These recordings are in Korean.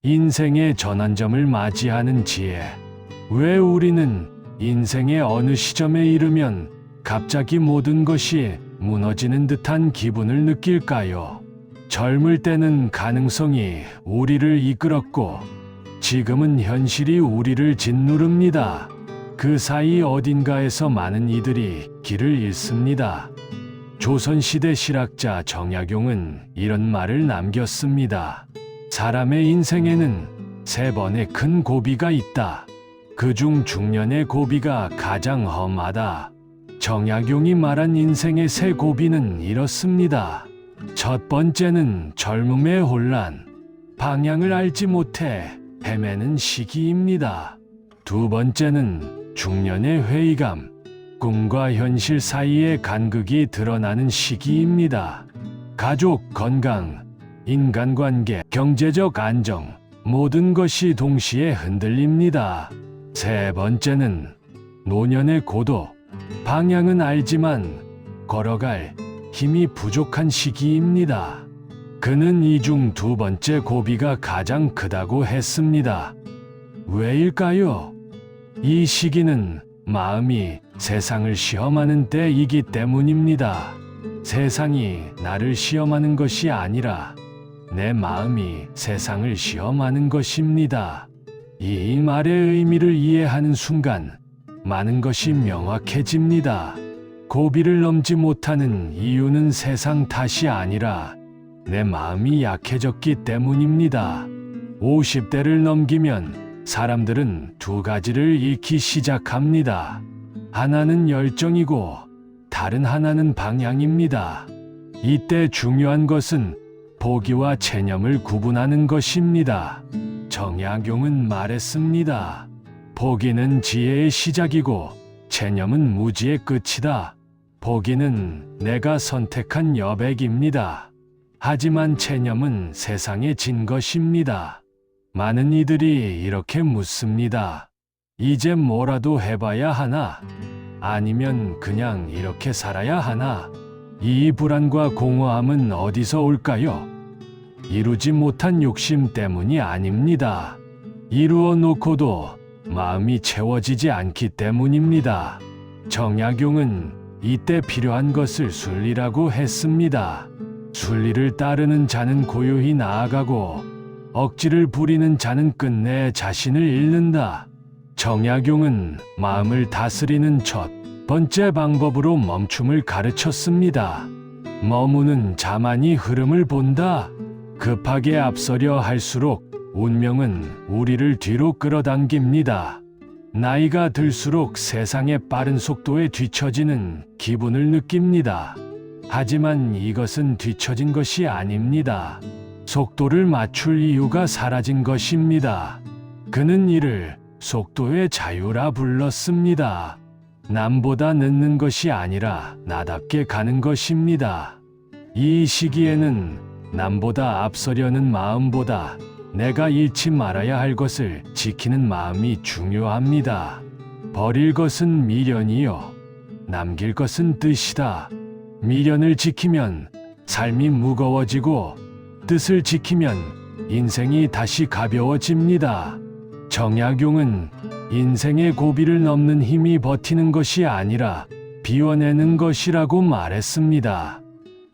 인생의 전환점을 맞이하는 지혜. 왜 우리는 인생의 어느 시점에 이르면 갑자기 모든 것이 무너지는 듯한 기분을 느낄까요? 젊을 때는 가능성이 우리를 이끌었고, 지금은 현실이 우리를 짓누릅니다. 그 사이 어딘가에서 많은 이들이 길을 잃습니다. 조선시대 실학자 정약용은 이런 말을 남겼습니다. 사람의 인생에는 3번의 큰 고비가 있다. 그중 중년의 고비가 가장 험하다. 정약용이 말한 인생의 3 고비는 이렇습니다. 첫 번째는 젊음의 혼란, 방향을 알지 못해 헤매는 시기입니다. 두 번째는 중년의 회의감, 꿈과 현실 사이의 간극이 드러나는 시기입니다. 가족, 건강, 인간관계, 경제적 안정, 모든 것이 동시에 흔들립니다. 세 번째는 노년의 고도, 방향은 알지만 걸어갈 힘이 부족한 시기입니다. 그는 이 중 2번째 고비가 가장 크다고 했습니다. 왜일까요? 이 시기는 마음이 세상을 시험하는 때이기 때문입니다. 세상이 나를 시험하는 것이 아니라 내 마음이 세상을 시험하는 것입니다. 이 말의 의미를 이해하는 순간 많은 것이 명확해집니다. 고비를 넘지 못하는 이유는 세상 탓이 아니라 내 마음이 약해졌기 때문입니다. 50대를 넘기면 사람들은 2가지를 잃기 시작합니다. 하나는 열정이고 다른 하나는 방향입니다. 이때 중요한 것은 포기와 체념을 구분하는 것입니다. 정약용은 말했습니다. 포기는 지혜의 시작이고 체념은 무지의 끝이다. 포기는 내가 선택한 여백입니다. 하지만 체념은 세상에 진 것입니다. 많은 이들이 이렇게 묻습니다. 이제 뭐라도 해봐야 하나? 아니면 그냥 이렇게 살아야 하나? 이 불안과 공허함은 어디서 올까요? 이루지 못한 욕심 때문이 아닙니다. 이루어 놓고도 마음이 채워지지 않기 때문입니다. 정약용은 이때 필요한 것을 순리라고 했습니다. 순리를 따르는 자는 고요히 나아가고 억지를 부리는 자는 끝내 자신을 잃는다. 정약용은 마음을 다스리는 첫 번째 방법으로 멈춤을 가르쳤습니다. 머무는 자만이 흐름을 본다. 급하게 앞서려 할수록 운명은 우리를 뒤로 끌어당깁니다. 나이가 들수록 세상의 빠른 속도에 뒤처지는 기분을 느낍니다. 하지만 이것은 뒤처진 것이 아닙니다. 속도를 맞출 이유가 사라진 것입니다. 그는 이를 속도의 자유라 불렀습니다. 남보다 늦는 것이 아니라 나답게 가는 것입니다. 이 시기에는 남보다 앞서려는 마음보다 내가 잃지 말아야 할 것을 지키는 마음이 중요합니다. 버릴 것은 미련이요, 남길 것은 뜻이다. 미련을 지키면 삶이 무거워지고 뜻을 지키면 인생이 다시 가벼워집니다. 정약용은 인생의 고비를 넘는 힘이 버티는 것이 아니라 비워내는 것이라고 말했습니다.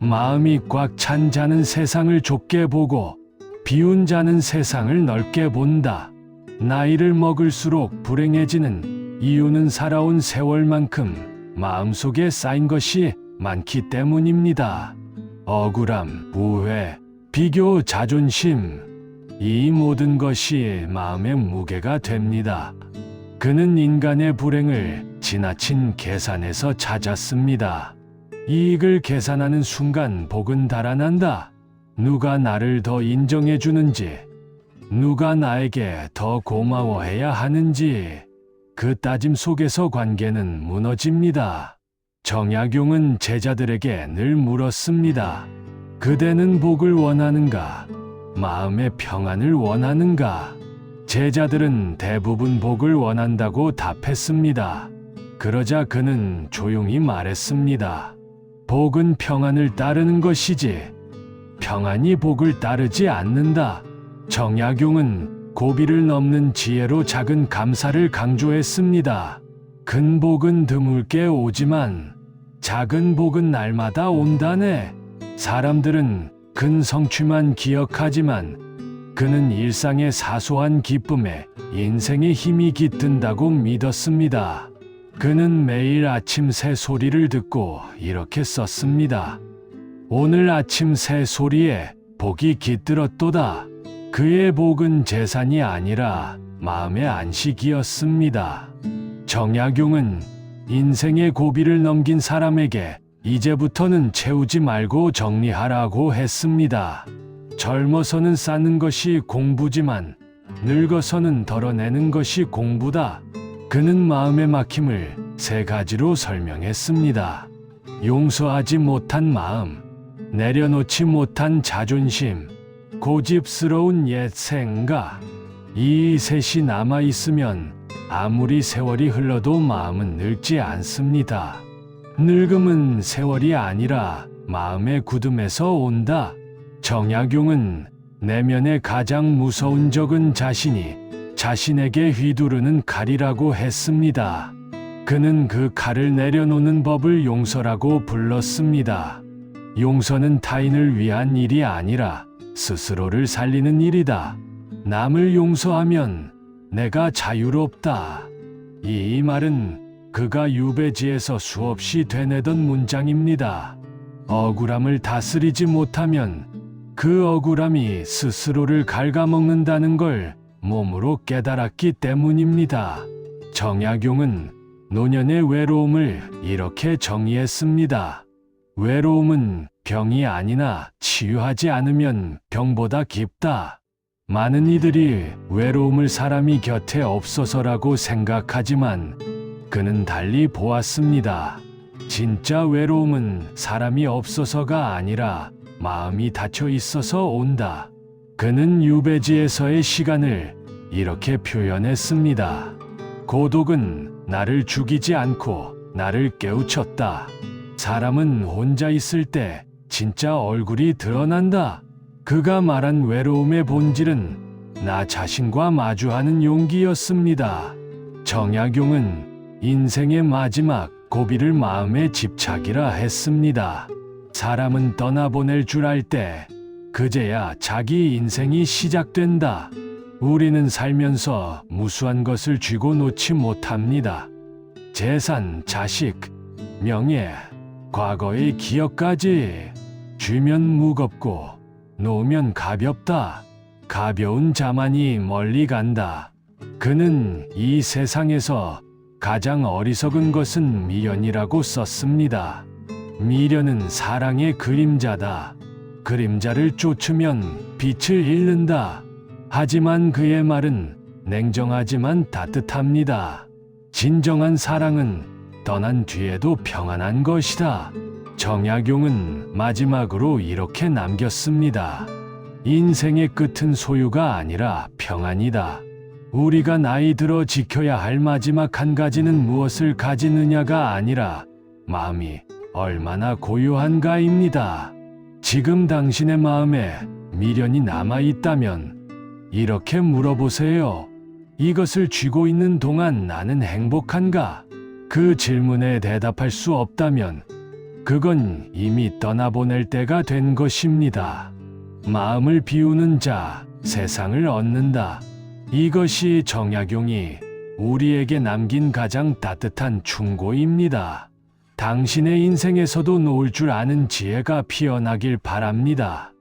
마음이 꽉 찬 자는 세상을 좁게 보고 비운 자는 세상을 넓게 본다. 나이를 먹을수록 불행해지는 이유는 살아온 세월만큼 마음속에 쌓인 것이 많기 때문입니다. 억울함, 우회, 비교, 자존심, 이 모든 것이 마음의 무게가 됩니다. 그는 인간의 불행을 지나친 계산에서 찾았습니다. 이익을 계산하는 순간 복은 달아난다. 누가 나를 더 인정해 주는지, 누가 나에게 더 고마워해야 하는지, 그 따짐 속에서 관계는 무너집니다. 정약용은 제자들에게 늘 물었습니다. 그대는 복을 원하는가? 마음의 평안을 원하는가? 제자들은 대부분 복을 원한다고 답했습니다. 그러자 그는 조용히 말했습니다. 복은 평안을 따르는 것이지 평안이 복을 따르지 않는다. 정약용은 고비를 넘는 지혜로 작은 감사를 강조했습니다. 큰 복은 드물게 오지만 작은 복은 날마다 온다네. 사람들은 큰 성취만 기억하지만 그는 일상의 사소한 기쁨에 인생의 힘이 깃든다고 믿었습니다. 그는 매일 아침 새 소리를 듣고 이렇게 썼습니다. 오늘 아침 새 소리에 복이 깃들었도다. 그의 복은 재산이 아니라 마음의 안식이었습니다. 정약용은 인생의 고비를 넘긴 사람에게 이제부터는 채우지 말고 정리하라고 했습니다. 젊어서는 쌓는 것이 공부지만 늙어서는 덜어내는 것이 공부다. 그는 마음의 막힘을 세 가지로 설명했습니다. 용서하지 못한 마음, 내려놓지 못한 자존심, 고집스러운 옛 생각. 이 셋이 남아있으면 아무리 세월이 흘러도 마음은 늙지 않습니다. 늙음은 세월이 아니라 마음의 굳음에서 온다. 정약용은 내면의 가장 무서운 적은 자신에게 휘두르는 칼이라고 했습니다. 그는 그 칼을 내려놓는 법을 용서라고 불렀습니다. 용서는 타인을 위한 일이 아니라 스스로를 살리는 일이다. 남을 용서하면 내가 자유롭다. 이 말은 그가 유배지에서 수없이 되뇌던 문장입니다. 억울함을 다스리지 못하면 그 억울함이 스스로를 갉아먹는다는 걸 몸으로 깨달았기 때문입니다. 정약용은 노년의 외로움을 이렇게 정의했습니다. 외로움은 병이 아니나 치유하지 않으면 병보다 깊다. 많은 이들이 외로움을 사람이 곁에 없어서라고 생각하지만 그는 달리 보았습니다. 진짜 외로움은 사람이 없어서가 아니라 마음이 닫혀 있어서 온다. 그는 유배지에서의 시간을 이렇게 표현했습니다. 고독은 나를 죽이지 않고 나를 깨우쳤다. 사람은 혼자 있을 때 진짜 얼굴이 드러난다. 그가 말한 외로움의 본질은 나 자신과 마주하는 용기였습니다. 정약용은 인생의 마지막 고비를 마음의 집착이라 했습니다. 사람은 떠나보낼 줄 알 때 그제야 자기 인생이 시작된다. 우리는 살면서 무수한 것을 쥐고 놓지 못합니다. 재산, 자식, 명예, 과거의 기억까지. 쥐면 무겁고 놓으면 가볍다. 가벼운 자만이 멀리 간다. 그는 이 세상에서 가장 어리석은 것은 미련이라고 썼습니다. 미련은 사랑의 그림자다. 그림자를 쫓으면 빛을 잃는다. 하지만 그의 말은 냉정하지만 따뜻합니다. 진정한 사랑은 떠난 뒤에도 평안한 것이다. 정약용은 마지막으로 이렇게 남겼습니다. 인생의 끝은 소유가 아니라 평안이다. 우리가 나이 들어 지켜야 할 마지막 한 가지는 무엇을 가지느냐가 아니라 마음이 얼마나 고요한가입니다. 지금 당신의 마음에 미련이 남아있다면 이렇게 물어보세요. 이것을 쥐고 있는 동안 나는 행복한가? 그 질문에 대답할 수 없다면 그건 이미 떠나보낼 때가 된 것입니다. 마음을 비우는 자, 세상을 얻는다. 이것이 정약용이 우리에게 남긴 가장 따뜻한 충고입니다. 당신의 인생에서도 놓을 줄 아는 지혜가 피어나길 바랍니다.